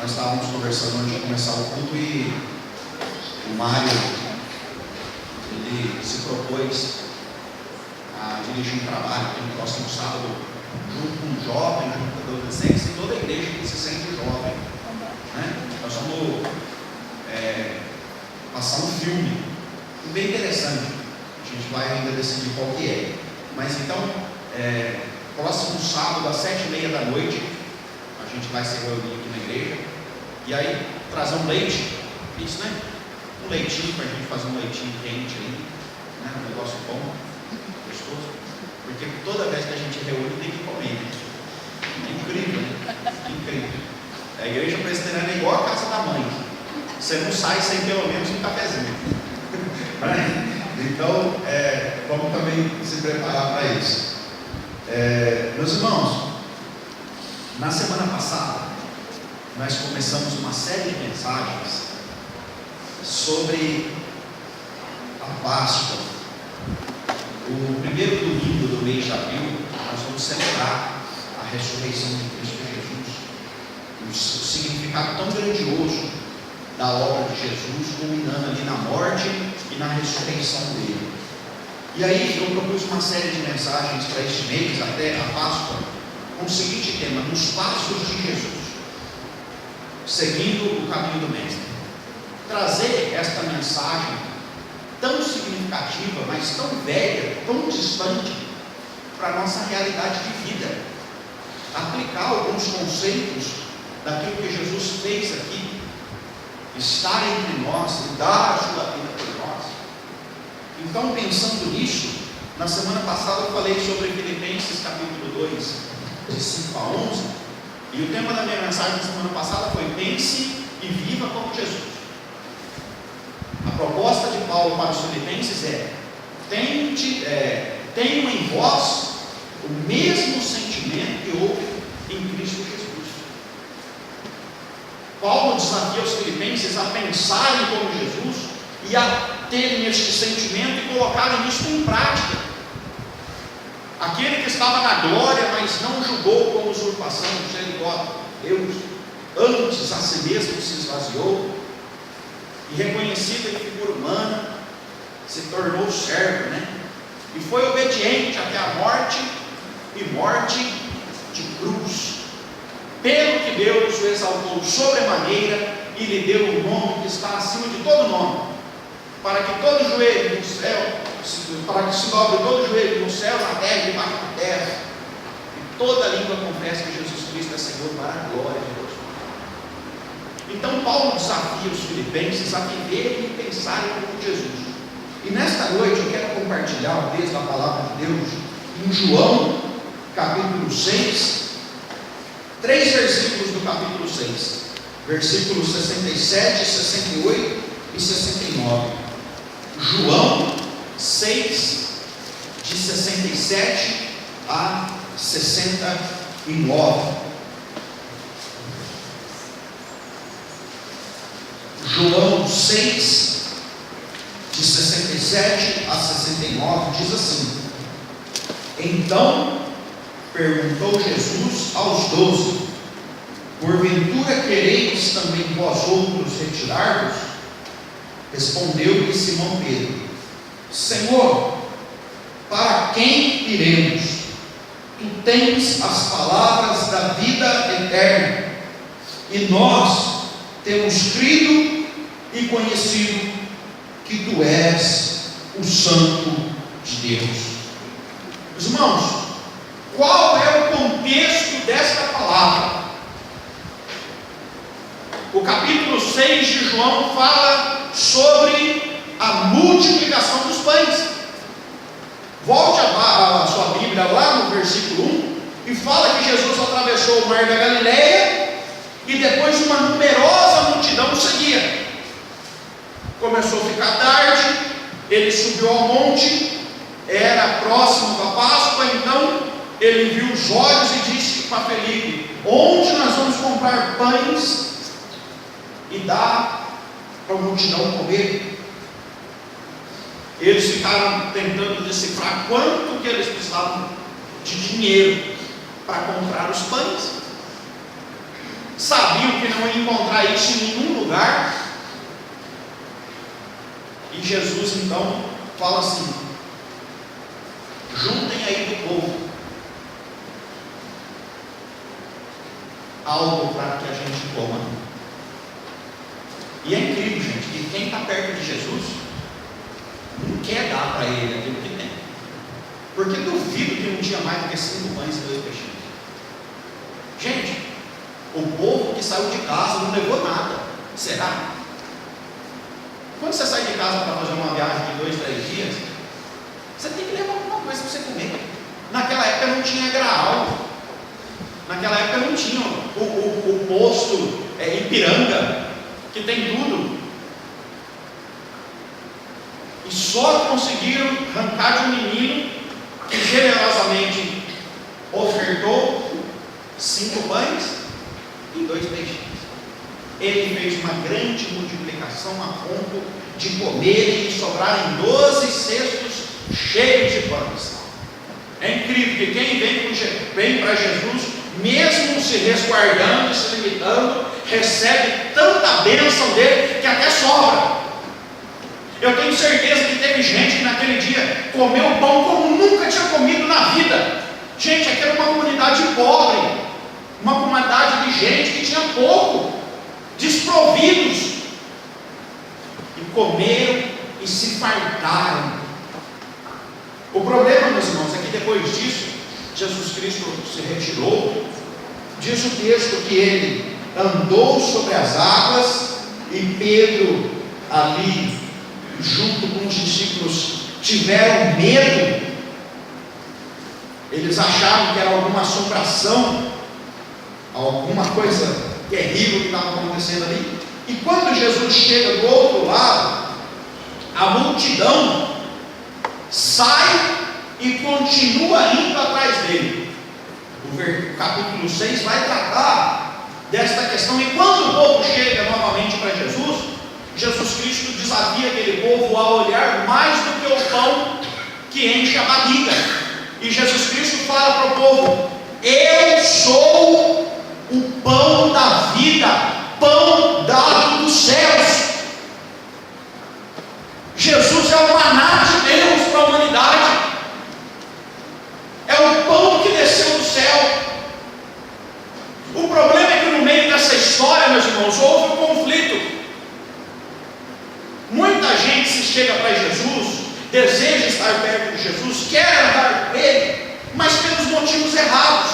Nós estávamos conversando antes de começar o culto e o Mário, ele se propôs a dirigir um trabalho aqui no próximo sábado, junto com jovens, junto com adolescentes e toda a igreja que se sente jovem, né? Nós vamos passar um filme bem interessante. A gente vai ainda decidir qual que é. Mas então, próximo sábado às 7h30 da noite, a gente vai se reunir aqui na igreja e aí trazer um leite, isso, né? Um leitinho para a gente fazer um leitinho quente aí, né? Um negócio bom, gostoso, porque toda vez que a gente reúne tem que comer, né? É incrível, né? Incrível. A igreja presbiteriana é igual a casa da mãe, você não sai sem pelo menos um cafezinho. Então, vamos também se preparar para isso. Meus irmãos, na semana passada, nós começamos uma série de mensagens sobre a Páscoa. O primeiro domingo do mês de abril, nós vamos celebrar a ressurreição de Cristo Jesus, o significado tão grandioso da obra de Jesus, culminando ali na morte e na ressurreição dele. E aí eu propus uma série de mensagens para este mês, até a Páscoa, com o seguinte tema: nos passos de Jesus, seguindo o caminho do Mestre. Trazer esta mensagem tão significativa, mas tão velha, tão distante, para a nossa realidade de vida. Aplicar alguns conceitos daquilo que Jesus fez aqui, estar entre nós e dar a sua vida por nós. Então, pensando nisso, na semana passada eu falei sobre Filipenses capítulo 2, de 5 a 11, e o tema da minha mensagem na semana passada foi: pense e viva como Jesus. A proposta de Paulo para os Filipenses tenham em vós o mesmo sentimento que houve em Cristo Jesus. Paulo desafia os Filipenses a pensarem como Jesus e a terem este sentimento e colocarem isso em prática. Aquele que estava na glória, mas não julgou como usurpação ser igual a Deus, antes a si mesmo se esvaziou, e reconhecido em figura humana, se tornou servo, e foi obediente até a morte, e morte de cruz, pelo que Deus o exaltou sobremaneira e lhe deu um nome que está acima de todo nome, para que todo joelho no céu, para que se dobre todo joelho no céu, na terra e debaixo da terra, e toda língua confesse que Jesus Cristo é Senhor, para a glória de Deus. Então Paulo desafia os filipenses a viverem e pensarem como Jesus. E nesta noite eu quero compartilhar o texto da palavra de Deus em João capítulo 6, 3 versículos do capítulo 6, versículos 67, 68 e 69. João 6, de 67 a 69. João 6, de 67 a 69, diz assim: Então perguntou Jesus aos 12: Porventura quereis também vós outros retirar-vos? Respondeu-lhe Simão Pedro: Senhor, para quem iremos? Tu tens as palavras da vida eterna, e nós temos crido e conhecido que tu és o Santo de Deus. Irmãos, qual é o contexto desta palavra? O capítulo 6 de João fala sobre a multiplicação dos pães. Volte a sua Bíblia lá no versículo 1 e fala que Jesus atravessou o mar da Galileia e depois uma numerosa multidão o seguia. Começou a ficar tarde, ele subiu ao monte, era próximo da Páscoa, então ele viu os olhos e disse para Felipe: onde nós vamos comprar pães e dar para a multidão comer? Eles ficaram tentando decifrar quanto que eles precisavam de dinheiro para comprar os pães. sabiam que não iam encontrar isso em nenhum lugar. E Jesus então fala assim: juntem aí do povo algo para que a gente coma. E é incrível, gente, que quem está perto de Jesus não quer dar para ele aquilo que tem, porque duvido que não tinha mais do que 5 pães e 2 peixinhos. Gente, o povo que saiu de casa não levou nada. Será? Quando você sai de casa para fazer uma viagem de 2, 3 dias, você tem que levar alguma coisa para você comer. Naquela época não tinha graal. Naquela época não tinha o posto Ipiranga, que tem tudo. E só conseguiram arrancar de um menino que generosamente ofertou 5 pães e 2 peixinhos. Ele fez uma grande multiplicação a ponto de comerem e sobrarem 12 cestos cheios de pães. É incrível que quem vem para Jesus, mesmo se resguardando e se limitando, recebe tanta bênção dele que até sobra. Eu tenho certeza que teve gente que naquele dia comeu pão como nunca tinha comido na vida. Gente, aqui era uma comunidade pobre, uma comunidade de gente que tinha pouco, desprovidos, e comeram e se fartaram. O problema, meus irmãos, é que depois disso Jesus Cristo se retirou. Diz o texto que ele andou sobre as águas, e Pedro ali junto com os discípulos tiveram medo. Eles acharam que era alguma assombração, alguma coisa terrível que estava acontecendo ali. E quando Jesus chega do outro lado, a multidão sai e continua indo atrás dele. O capítulo 6 vai tratar desta questão. E quando o povo chega novamente para Jesus, Jesus Cristo desafia aquele povo a olhar mais do que o pão que enche a barriga. E Jesus Cristo fala para o povo: eu sou o pão da vida, pão dado dos céus. Jesus é o maná de Deus para a humanidade, é o pão que desceu do céu. O problema é que no meio dessa história, meus irmãos, houve um conflito. Muita gente se chega para Jesus, deseja estar perto de Jesus, quer andar com ele, mas pelos motivos errados.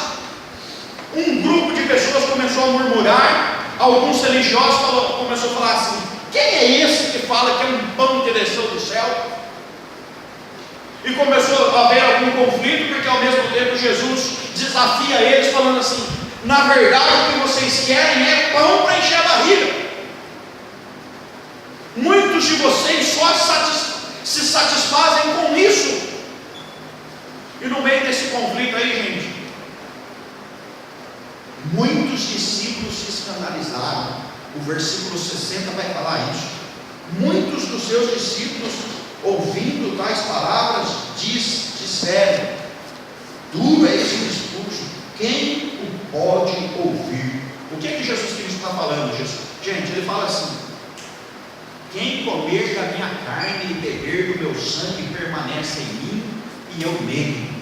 Um grupo de pessoas começou a murmurar, alguns religiosos começou a falar assim: quem é esse que fala que é um pão que desceu do céu? E começou a haver algum conflito, porque ao mesmo tempo Jesus desafia eles falando assim: na verdade o que vocês querem é pão para encher a barriga. Muitos de vocês só se satisfazem com isso. E no meio desse conflito aí, gente, muitos discípulos se escandalizaram. O versículo 60 vai falar isso. Muitos dos seus discípulos, ouvindo tais palavras, disseram: duro é esse discurso, quem o pode ouvir? O que é que Jesus Cristo está falando? Gente, ele fala assim: quem comer da minha carne e beber do meu sangue permanece em mim e eu nele.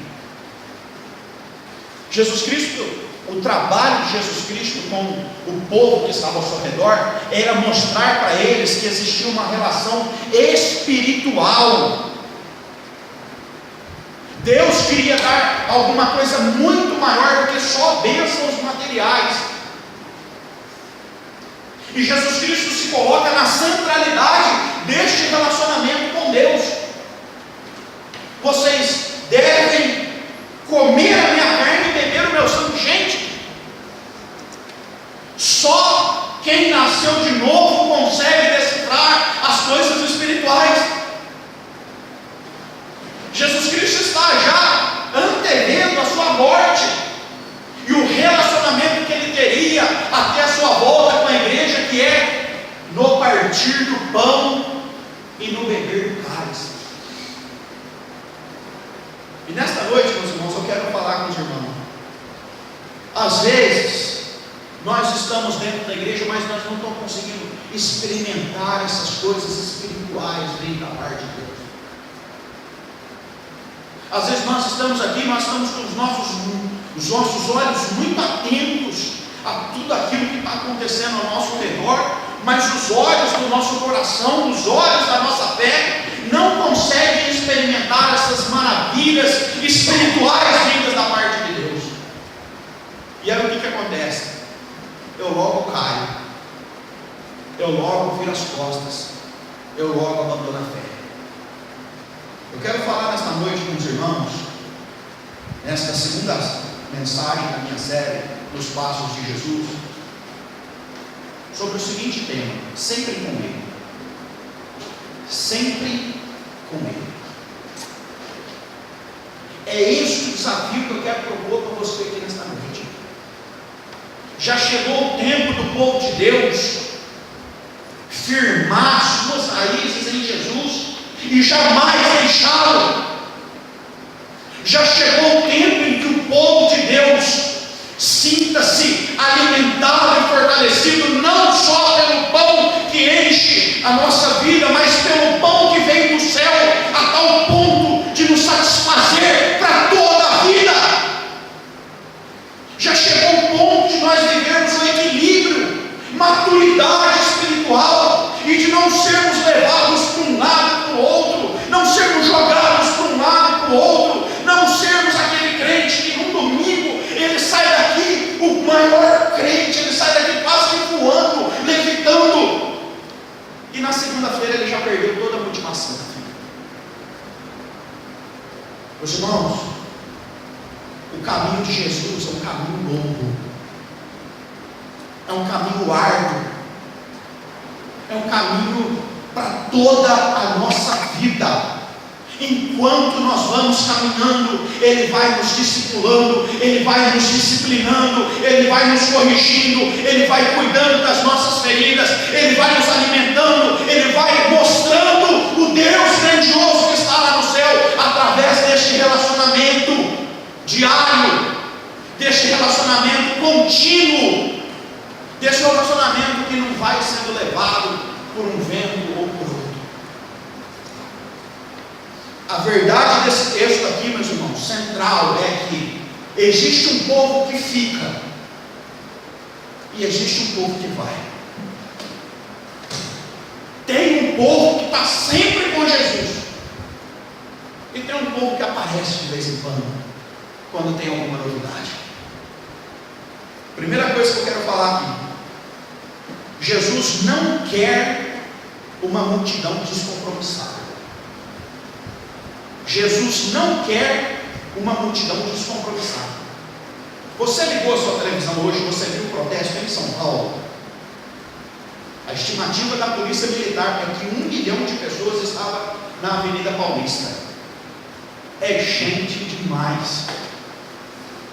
Jesus Cristo, o trabalho de Jesus Cristo com o povo que estava ao seu redor era mostrar para eles que existia uma relação espiritual. Deus queria dar alguma coisa muito maior do que só bênçãos materiais. E Jesus Cristo se coloca na centralidade deste relacionamento com Deus. Vocês devem comer a minha carne e beber o meu sangue. Gente, só quem nasceu de novo consegue decifrar as coisas espirituais. Jesus Cristo está já antevendo a sua morte e o relacionamento que ele teria até a sua volta com a igreja, que é no partir do pão e no beber do cálice. E nesta noite, meus irmãos, eu quero falar com os irmãos. Às vezes nós estamos estamos dentro da igreja, mas nós não estamos conseguindo experimentar essas coisas espirituais vindo da parte de Deus. Às vezes nós estamos aqui, nós estamos com os nossos olhos muito atentos a tudo aquilo que está acontecendo ao nosso redor, mas os olhos do nosso coração, os olhos da nossa fé, não conseguem experimentar essas maravilhas espirituais vindas da parte de Deus. E aí o que acontece? Eu logo caio, eu logo viro as costas, eu logo abandono a fé. Eu quero falar nesta noite com os irmãos, nesta segunda mensagem da minha série, Nos Passos de Jesus, sobre o seguinte tema: sempre com Ele. Sempre com Ele. É esse o desafio que eu quero propor para você aqui nesta noite. Já chegou o tempo do povo de Deus firmar suas raízes em Jesus e jamais deixá-lo. Já chegou o tempo em que o povo de Deus sinta-se alimentado e fortalecido não só pelo pão que enche a nossa vida, mas pelo pão que vem do céu, a tal ponto de nos satisfazer para toda a vida. Já chegou o ponto de nós vivermos o equilíbrio, maturidade espiritual, e de não sermos levados para um lado e para o outro, não sermos jogados para um lado e para o outro, não sermos aquele crente que no domingo ele sai daqui, o maior crente, ele sai daqui quase que voando, levitando, e na segunda-feira ele já perdeu toda a motivação. Meus irmãos, o caminho de Jesus é um caminho longo, é um caminho árduo, é um caminho para toda a nossa vida. Enquanto nós vamos caminhando, Ele vai nos discipulando, Ele vai nos disciplinando, Ele vai nos corrigindo, Ele vai cuidando das nossas feridas, Ele vai nos alimentando, Ele vai mostrando o Deus grandioso que está lá no céu, através deste relacionamento diário, deste relacionamento contínuo, desse relacionamento que não vai sendo levado por um vento ou por outro. A verdade desse texto aqui, meus irmãos, central é que existe um povo que fica e existe um povo que vai. Tem um povo que está sempre com Jesus e tem um povo que aparece de vez em quando tem alguma novidade. Primeira coisa que eu quero falar aqui: Jesus não quer uma multidão descompromissada. Jesus não quer uma multidão descompromissada. Você ligou a sua televisão hoje, você viu o protesto em São Paulo? A estimativa da polícia militar é que 1 milhão de pessoas estava na Avenida Paulista. É gente demais.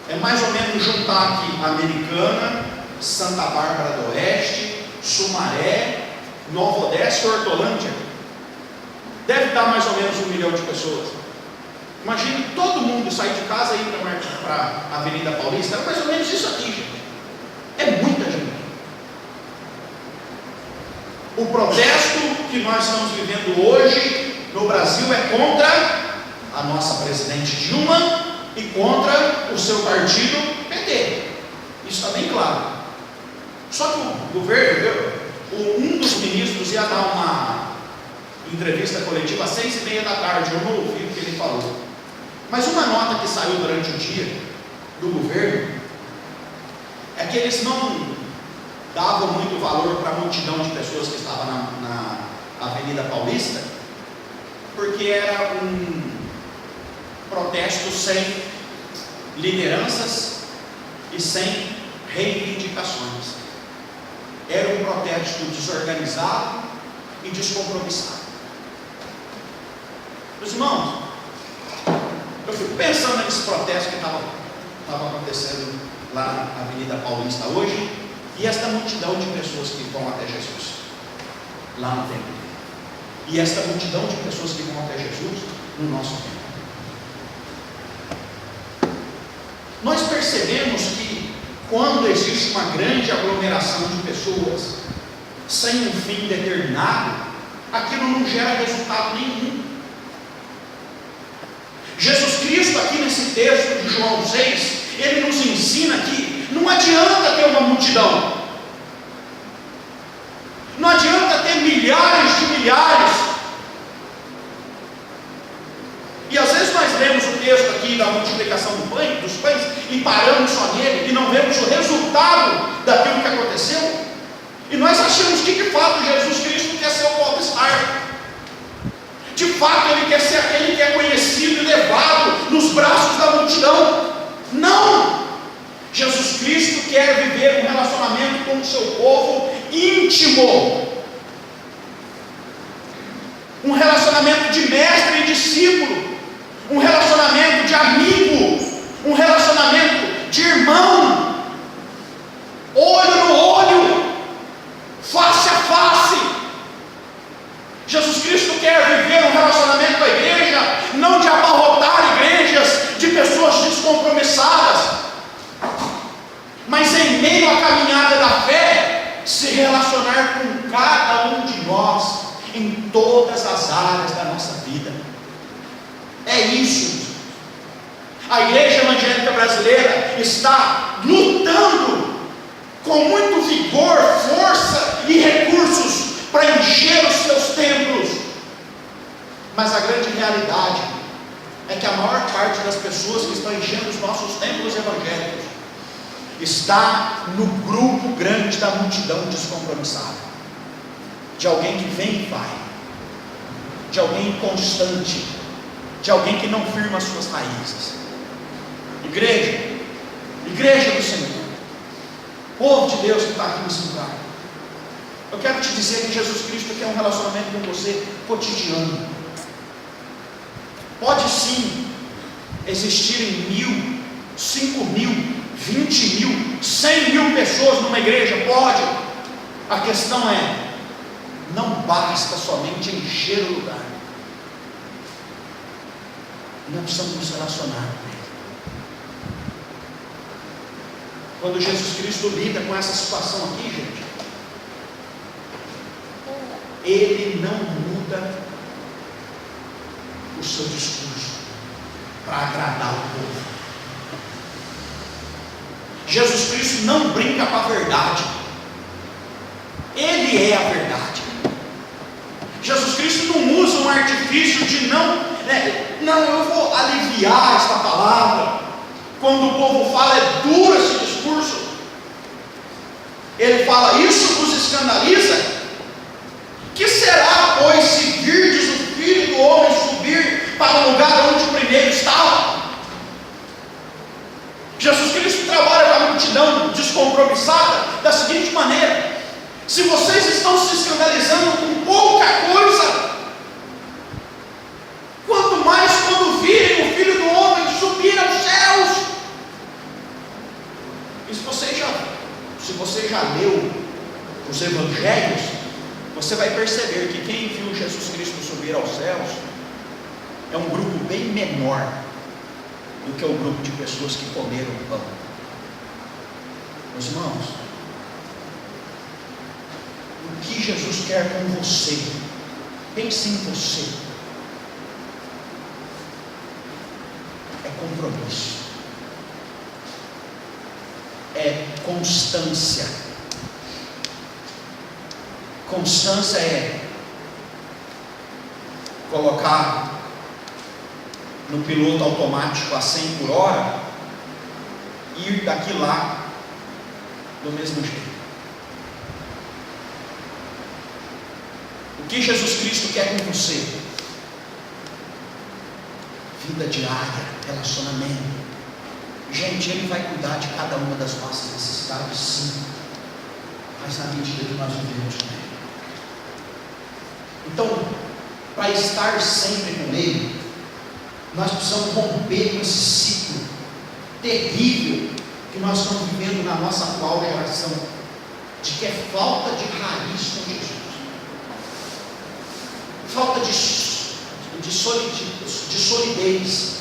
É mais ou menos juntar aqui Americana, Santa Bárbara do Oeste, Sumaré, Nova Odessa e Hortolândia. Deve dar mais ou menos 1 milhão de pessoas. Imagine todo mundo sair de casa e ir para a Avenida Paulista. É mais ou menos isso aqui, gente. É muita gente. O protesto que nós estamos vivendo hoje no Brasil é contra a nossa presidente Dilma e contra o seu partido PT. Isso está bem claro. Só que o governo, um dos ministros ia dar uma entrevista coletiva às 6:30 da tarde. Eu não ouvi o que ele falou. Mas uma nota que saiu durante o dia do governo é que eles não davam muito valor para a multidão de pessoas que estava na Avenida Paulista, porque era um protesto sem lideranças e sem reivindicações. Era um protesto desorganizado e descompromissado. Meus irmãos, eu fico pensando nesse protesto que estava acontecendo lá na Avenida Paulista hoje, e esta multidão de pessoas que vão até Jesus, lá no templo, e esta multidão de pessoas que vão até Jesus no nosso templo. Nós percebemos que quando existe uma grande aglomeração de pessoas sem um fim determinado, aquilo não gera resultado nenhum. Jesus Cristo, aqui nesse texto de João 6, ele nos ensina que não adianta ter uma multidão, não adianta ter milhares de milhares. E às vezes nós lemos o texto aqui da multiplicação dos pães e paramos só nele e não vemos o resultado daquilo que aconteceu, e nós achamos que de fato Jesus Cristo quer ser o popstar, de fato ele quer ser aquele que é conhecido e levado nos braços da multidão. Não! Jesus Cristo quer viver um relacionamento com o seu povo íntimo, um relacionamento de mestre e discípulo, um relacionamento de amigo, um relacionamento de irmão, olho no olho, face a face. Jesus Cristo quer viver um relacionamento com a igreja, não de abarrotar igrejas de pessoas descompromissadas, mas em meio à caminhada da fé, se relacionar com cada um de nós, em todas as áreas da nossa vida. É isso. A igreja evangélica brasileira está lutando com muito vigor, força e recursos para encher os seus templos, mas a grande realidade é que a maior parte das pessoas que estão enchendo os nossos templos evangélicos está no grupo grande da multidão descompromissada, de alguém que vem e vai, de alguém inconstante, de alguém que não firma as suas raízes. Igreja do Senhor, povo de Deus que está aqui nesse lugar, eu quero te dizer que Jesus Cristo quer um relacionamento com você cotidiano. Pode sim existirem 1.000, 5.000, 20.000, 100.000 pessoas numa igreja, pode. A questão é, não basta somente encher o lugar, nós precisamos nos relacionar com Ele. Quando Jesus Cristo lida com essa situação aqui, gente, Ele não muda o seu discurso para agradar o povo. Jesus Cristo não brinca com a verdade, Ele é a verdade. Jesus Cristo não usa um artifício de não, eu vou aliviar esta palavra. Quando o povo fala, é duro esse discurso. Ele fala, isso vos escandaliza? Que será, pois, se virdes o Filho do Homem subir para o lugar onde o primeiro estava? Jesus Cristo trabalha com a multidão descompromissada da seguinte maneira: se vocês estão se escandalizando com pouca coisa, quanto mais quando virem o Filho do Homem subir aos céus. E se você já leu os Evangelhos, você vai perceber que quem viu Jesus Cristo subir aos céus é um grupo bem menor do que o grupo de pessoas que comeram o pão. Meus irmãos, o que Jesus quer com você? Pense em você. É compromisso, é constância. Constância é colocar no piloto automático a 100 por hora e ir daqui lá do mesmo jeito. O que Jesus Cristo quer com você? Vida diária, relacionamento. Gente, Ele vai cuidar de cada uma das nossas necessidades, sim, mas na medida que nós vivemos com Ele. Então, para estar sempre com Ele, nós precisamos romper com esse ciclo terrível que nós estamos vivendo na nossa atual geração, de que é falta de raiz com Jesus, falta de solidez,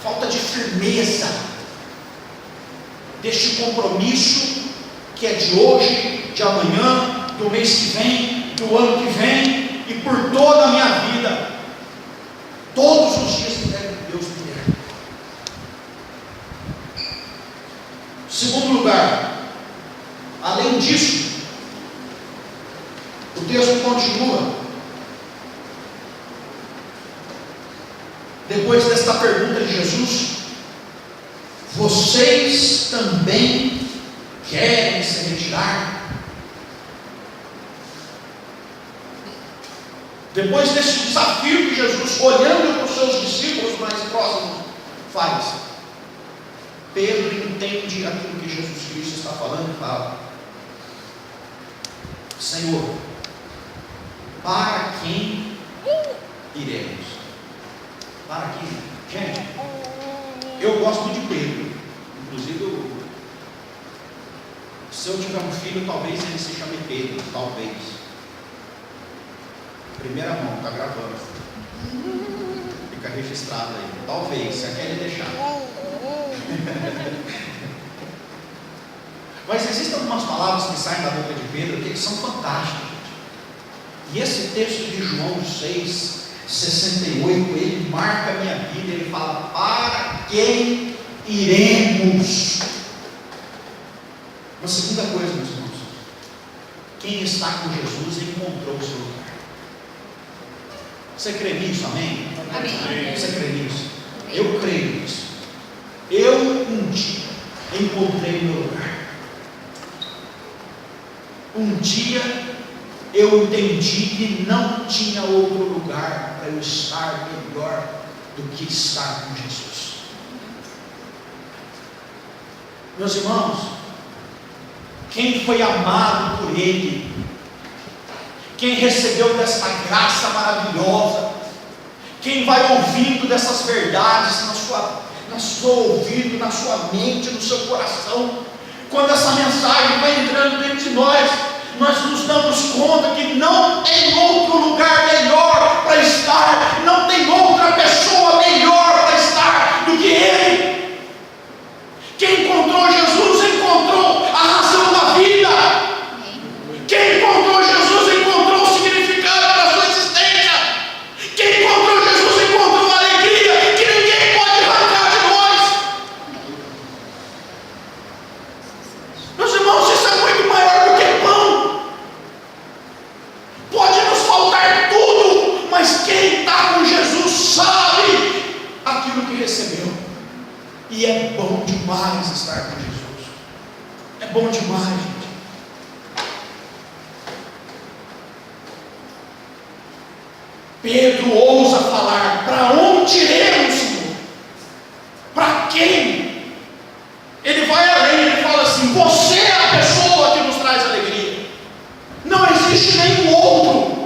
falta falta de firmeza deste compromisso que é de hoje, de amanhã, do mês que vem, do ano que vem e por toda a minha vida, todos os dias que Deus me der. Segundo lugar, além disso, o texto continua. Depois desta pergunta de Jesus: vocês também querem se retirar? Depois desse desafio que Jesus, olhando para os seus discípulos mais próximos, faz, Pedro entende aquilo que Jesus Cristo está falando e fala: Senhor, para quem iremos? Para quem? Gente, eu gosto muito de Pedro. Inclusive, se eu tiver um filho, talvez ele se chame Pedro. Talvez. Primeira mão, está gravando. Fica registrado aí. Talvez, se a Kelly deixar. Mas existem algumas palavras que saem da boca de Pedro que são fantásticas, gente. E esse texto de João 6:68, ele marca a minha vida. Ele fala: para quem iremos? Uma segunda coisa, meus irmãos: quem está com Jesus encontrou o seu lugar. Você crê nisso? Amém? Amém. Você crê nisso? Eu creio nisso. Eu um dia encontrei o meu lugar. Um dia eu entendi que não tinha outro lugar para eu estar melhor do que estar com Jesus. Meus irmãos, quem foi amado por Ele, quem recebeu dessa graça maravilhosa, quem vai ouvindo dessas verdades no seu ouvido, na sua mente, no seu coração, quando essa mensagem vai entrando dentro de nós nos damos conta que não tem outro lugar melhor para estar, não tem outra pessoa melhor para estar do que Ele. Quem encontrou Jesus encontrou a razão da vida. Quem encontrou Jesus encontrou o significado da sua existência. Quem encontrou Jesus encontrou a alegria que ninguém pode arrancar de nós. Meus irmãos, isso é muito maior do que pão. Pode nos faltar tudo, mas quem está com Jesus sabe aquilo que recebeu. E é bom demais estar com Jesus. É bom demais, gente. Pedro ousa falar: para onde iremos, Senhor? Para quem? Ele vai além, ele fala assim: você é a pessoa que nos traz alegria. Não existe nenhum outro.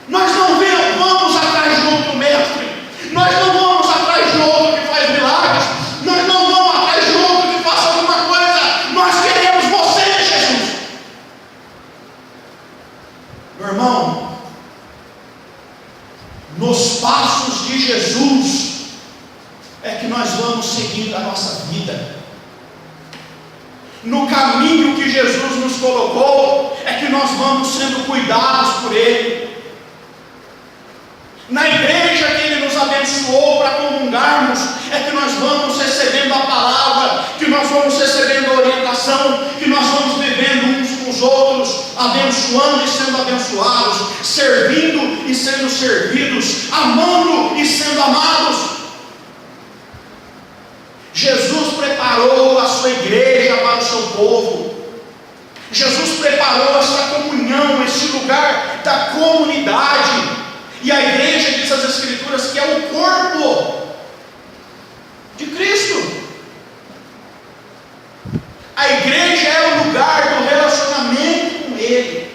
Nós não vamos atrás de outro mestre. Nós não vamos atrás de outro que faz milagres. Nós não vamos atrás de outro que faça alguma coisa. Nós queremos você, Jesus. Meu irmão, nos passos de Jesus é que nós vamos seguindo a nossa vida. No caminho que Jesus nos colocou é que nós vamos sendo cuidados por Ele. Na igreja que Ele nos abençoou para comungarmos é que nós vamos recebendo a palavra, que nós vamos recebendo a orientação, que nós vamos vivendo uns com os outros, abençoando e sendo abençoados, servindo e sendo servidos, amando e sendo amados. Jesus preparou a sua igreja para o seu povo. Jesus preparou essa comunhão, esse lugar da comunidade. E a igreja, diz as Escrituras, que é o corpo de Cristo. A igreja é o lugar do relacionamento com Ele.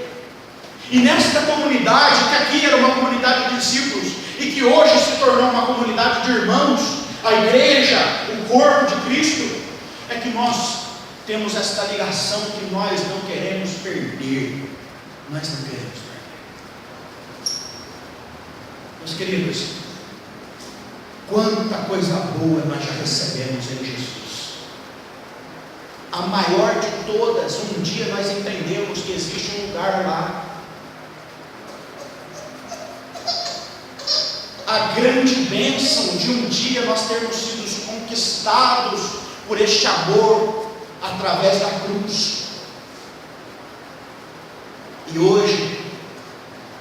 E nesta comunidade, que aqui era uma comunidade de discípulos e que hoje se tornou uma comunidade de irmãos, a igreja, o corpo de Cristo, é que nós temos esta ligação que nós não queremos perder. Nós não queremos perder. Meus queridos, Quanta coisa boa nós já recebemos em Jesus. A maior de todas, um dia nós entendemos que existe um lugar lá. A grande bênção de um dia nós termos sido conquistados por este amor através da cruz. E hoje,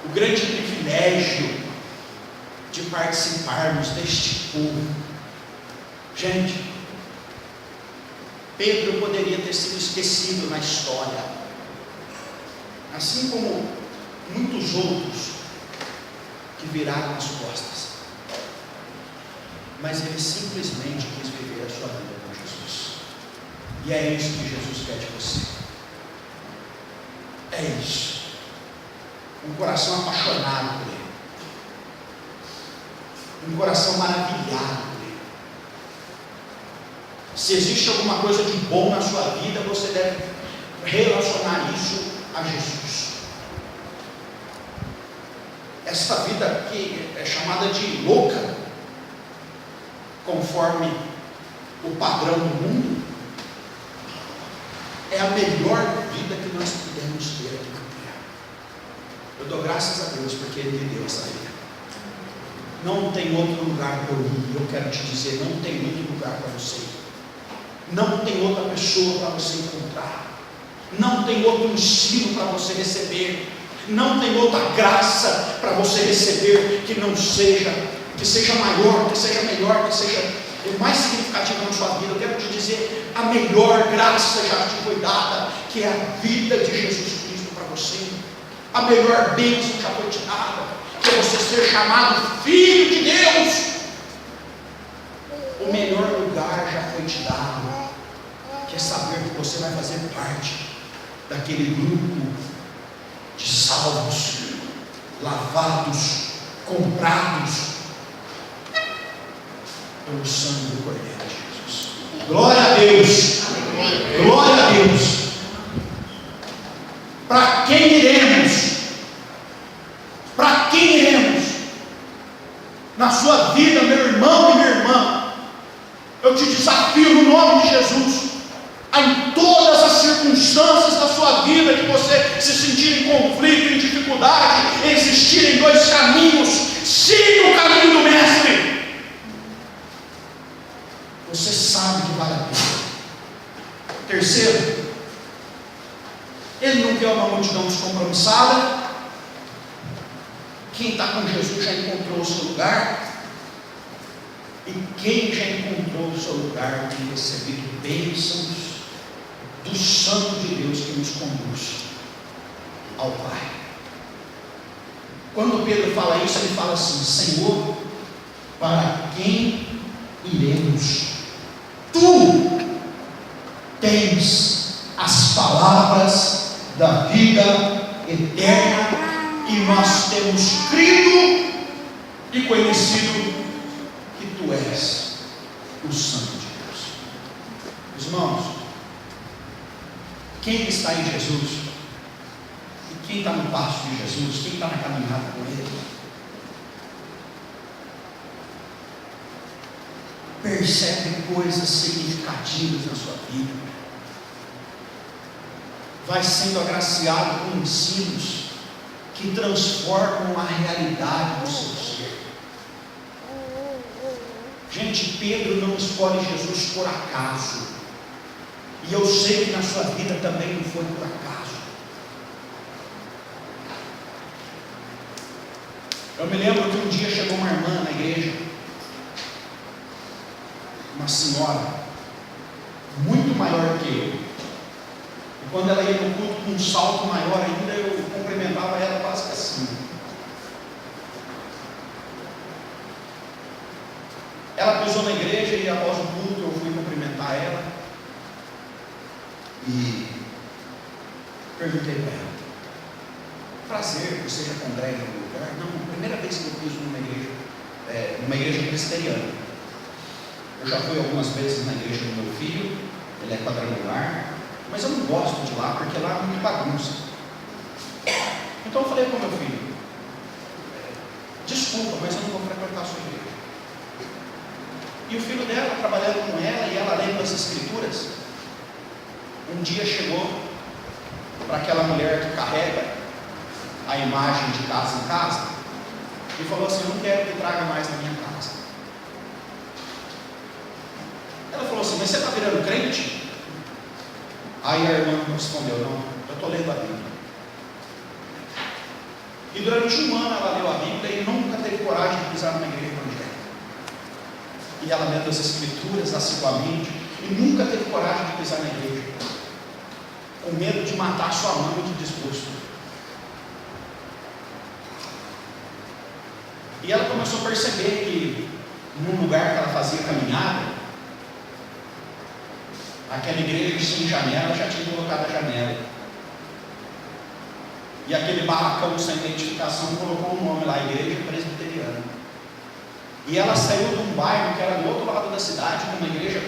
o grande privilégio de participarmos deste povo. Gente, Pedro poderia ter sido esquecido na história, assim como muitos outros que viraram as costas, mas ele simplesmente quis viver a sua vida com Jesus, e é isso que Jesus quer de você. É isso, um coração apaixonado por Ele, um coração maravilhado por Ele. Se existe alguma coisa de bom na sua vida, você deve relacionar isso a Jesus. Esta vida que é chamada de louca, conforme o padrão do mundo, é a melhor vida que nós podemos ter aqui na terra. Eu dou graças a Deus porque Ele me deu essa vida. Não tem outro lugar para eu ir. Eu quero te dizer, não tem outro lugar para você ir. Não tem outra pessoa para você encontrar. Não tem outro ensino para você receber. Não tem outra graça para você receber que não seja, que seja maior, que seja melhor, que seja mais significativa na sua vida. Eu quero te dizer, a melhor graça já te foi dada, que é a vida de Jesus Cristo para você. A melhor bênção já foi te dada, que é você ser chamado filho de Deus. O melhor lugar já foi te dado, que é saber que você vai fazer parte daquele grupo de salvos, lavados, comprados pelo sangue do Cordeiro de Jesus. Glória a Deus. Amém. Glória a Deus. Para quem iremos? Para quem iremos? Na sua vida, meu irmão e minha irmã, eu te desafio no nome de Jesus, a em todas as circunstâncias da sua vida que você se sentir em conflito, em dificuldade, existirem dois caminhos, siga o caminho do Mestre. Você sabe que vale a pena. Terceiro, Ele não quer uma multidão descompromissada. Quem está com Jesus já encontrou o seu lugar. E quem já encontrou o seu lugar tem recebido bênçãos do Santo de Deus que nos conduz ao Pai. Quando Pedro fala isso, ele fala assim: Senhor, para quem iremos? Tu tens as palavras da vida eterna, e nós temos crido e conhecido que Tu és o Santo de Deus. Irmãos, quem está em Jesus, e quem está no passo de Jesus, quem está na caminhada com Ele, percebe coisas significativas na sua vida, vai sendo agraciado com ensinos que transformam a realidade do seu ser. Gente, Pedro não escolhe Jesus por acaso, e eu sei que na sua vida também não foi por acaso. Eu me lembro que um dia chegou uma irmã na igreja, uma senhora muito maior que eu, e quando ela ia no culto com um salto maior ainda, eu cumprimentava ela quase que assim. Ela pisou na igreja e após o culto eu fui cumprimentar ela e perguntei para ela: prazer, você já congrega em algum lugar? Não, primeira vez que eu piso numa igreja presbiteriana. Eu já fui algumas vezes na igreja do meu filho, ele é quadrangular, mas eu não gosto de lá porque lá é muito bagunça. Então eu falei para o meu filho: desculpa, mas eu não vou frequentar a sua igreja. E o filho dela, trabalhando com ela, e ela lendo as escrituras, um dia chegou para aquela mulher que carrega a imagem de casa em casa, e falou assim: eu não quero que traga mais na minha casa. Ela falou assim: mas você está virando crente? Aí a irmã respondeu: não, eu estou lendo a Bíblia. E durante um ano ela leu a Bíblia e nunca teve coragem de pisar numa igreja evangélica. E ela lendo as escrituras assiduamente e nunca teve coragem de pisar na igreja, com medo de matar sua mãe de desgosto. E ela começou a perceber que num lugar que ela fazia caminhada, aquela igreja sem janela já tinha colocado a janela, e aquele barracão sem identificação colocou um nome lá, Igreja Presbiteriana. E ela saiu de um bairro que era do outro lado da cidade, com uma igreja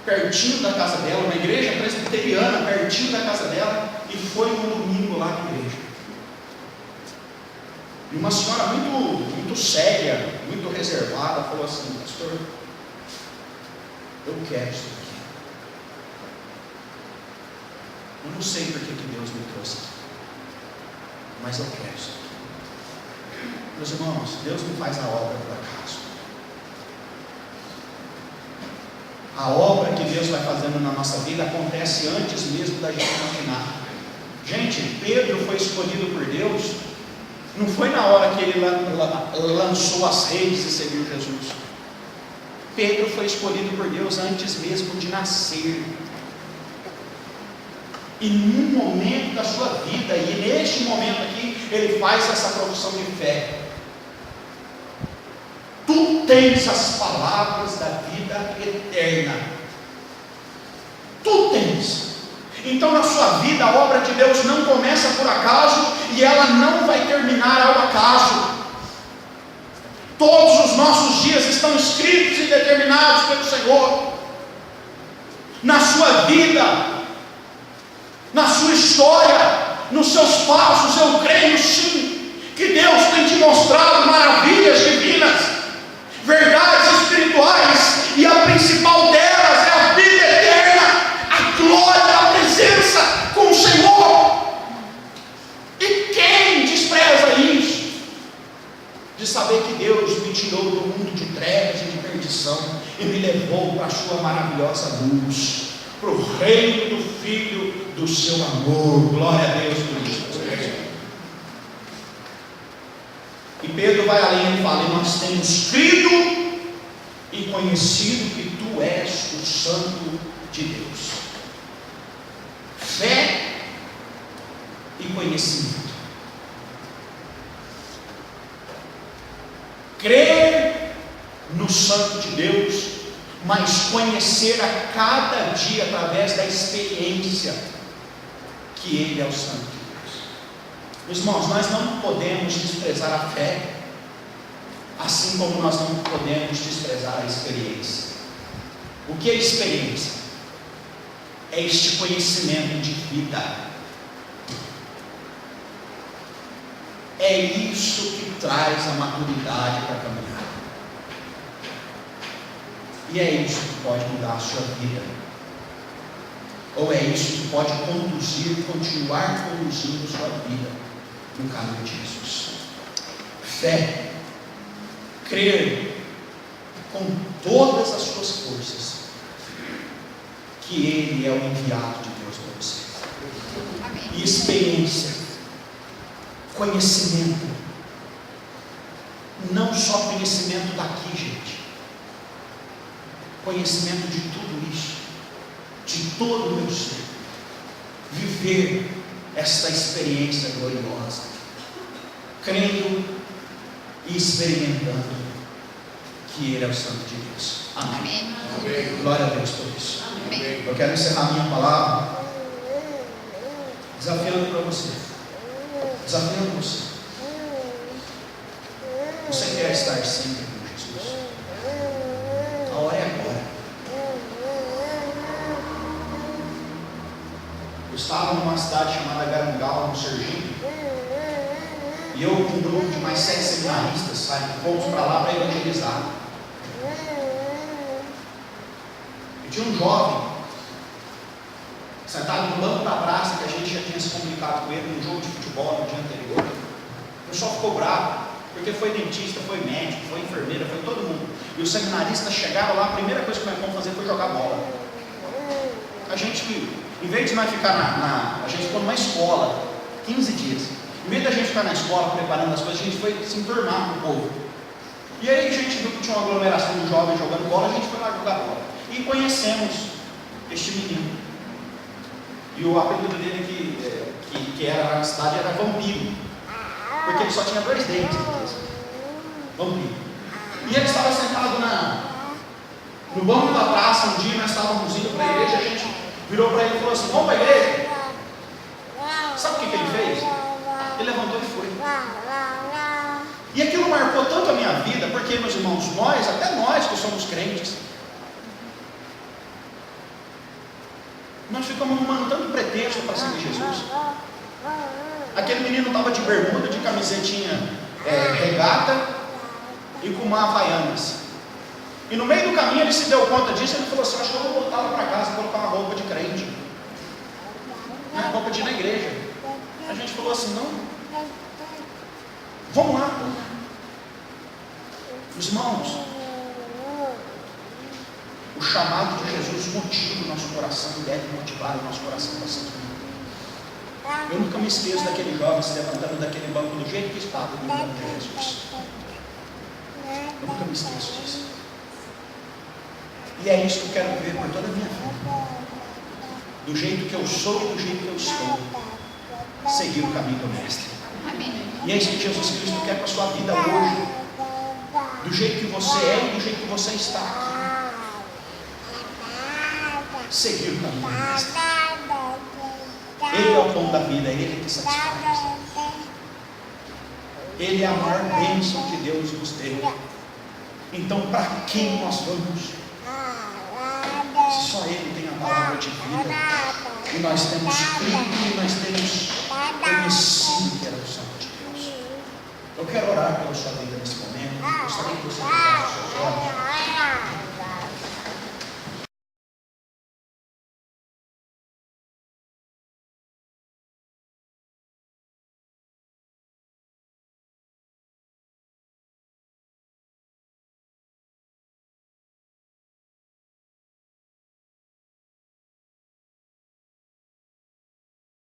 pertinho da casa dela, uma igreja presbiteriana pertinho da casa dela, e foi um domingo lá na igreja. E uma senhora muito séria, muito reservada, falou assim: pastor, eu quero isso aqui. Eu não sei por que Deus me trouxe aqui, mas eu quero isso aqui. Meus irmãos, Deus não faz a obra por acaso. A obra que Deus vai fazendo na nossa vida acontece antes mesmo da gente imaginar. Gente, Pedro foi escolhido por Deus, não foi na hora que ele lançou as redes e seguiu Jesus. Pedro foi escolhido por Deus antes mesmo de nascer. E num momento da sua vida, e neste momento aqui, ele faz essa profissão de fé. Tu tens as palavras da vida eterna. Tu tens. Então na sua vida a obra de Deus não começa por acaso, e ela não vai terminar ao acaso. Todos os nossos dias estão escritos e determinados pelo Senhor. Na sua vida, na sua história, nos seus passos, eu creio sim, que Deus tem te mostrado maravilhas divinas, verdades espirituais, e a principal delas é a vida eterna, a glória da presença com o Senhor. E quem despreza isso? De saber que Deus me tirou do mundo de trevas e de perdição e me levou para a sua maravilhosa luz, para o reino do Filho do seu amor. Glória a Deus por isso. E Pedro vai além e fala: e nós temos crido e conhecido que tu és o Santo de Deus. Fé e conhecimento. Crer no Santo de Deus, mas conhecer a cada dia através da experiência que Ele é o Santo de Deus. Meus irmãos, nós não podemos desprezar a fé, assim como nós não podemos desprezar a experiência. O que é experiência? É este conhecimento de vida. É isso que traz a maturidade para a caminhada. E é isso que pode mudar a sua vida. Ou é isso que pode continuar conduzindo a sua vida no caminho de Jesus. Fé, crer com todas as suas forças que Ele é o enviado de Deus para você. E experiência, conhecimento, não só conhecimento daqui, gente, conhecimento de tudo isso, de todo o meu ser, viver esta experiência gloriosa, crendo e experimentando que Ele é o Santo de Deus. Amém. Amém. Glória a Deus por isso. Amém. Eu quero encerrar minha palavra desafiando para você, desafiando você. Você quer estar sempre com Jesus? A hora é agora. Eu estava numa cidade chamada Garangal, no Sergipe, e eu com um grupo de mais 7 seminaristas fomos para lá para evangelizar. Tinha um jovem sentado no banco da praça, que a gente já tinha se comunicado com ele num jogo de futebol no dia anterior. O pessoal ficou bravo, porque foi dentista, foi médico, foi enfermeira, foi todo mundo. E os seminaristas chegaram lá, a primeira coisa que nós fomos fazer foi jogar bola. A gente, em vez de nós ficar a gente ficou numa escola, 15 dias. Em vez da gente ficar na escola preparando as coisas, a gente foi se enturmar com o povo. E aí a gente viu que tinha uma aglomeração de jovens jogando bola, a gente foi lá jogar bola. E conhecemos este menino. E o apelido dele que era lá na cidade era Vampiro. Porque ele só tinha 2 dentes. Vampiro. E ele estava sentado no banco da praça um dia, nós estávamos indo para a igreja, a gente virou para ele e falou assim: vamos para a igreja? Sabe o que ele fez? Ele levantou e foi. E aquilo marcou tanto a minha vida, porque, meus irmãos, até nós que somos crentes, nós ficamos arrumando tanto pretexto para seguir Jesus. Aquele menino estava de bermuda, de camisetinha regata e com uma havaianas. E no meio do caminho ele se deu conta disso, ele falou assim: acho que eu vou voltar lá para casa e colocar uma roupa de crente, roupa de ir na igreja. A gente falou assim: não, vamos lá. Os irmãos, o chamado de Jesus motiva o nosso coração e deve motivar o nosso coração para ser. Eu nunca me esqueço daquele jovem se levantando daquele banco do jeito que estava no nome de Jesus. Eu nunca me esqueço disso. E é isso que eu quero ver por toda a minha vida. Do jeito que eu sou e do jeito que eu estou. Seguir o caminho do Mestre. E é isso que Jesus Cristo quer para a sua vida hoje. Do jeito que você é e do jeito que você está. Seguir o caminho do Mestre. Ele é o pão da vida, Ele que satisfaz. Ele é a maior bênção que Deus nos deu. Então, para quem nós vamos? Se só Ele tem a palavra de vida, e nós temos crido, e nós temos conhecido que era o Santo de Deus. Eu quero orar pela sua vida nesse momento. Eu gostaria que você fechasse os seus olhos.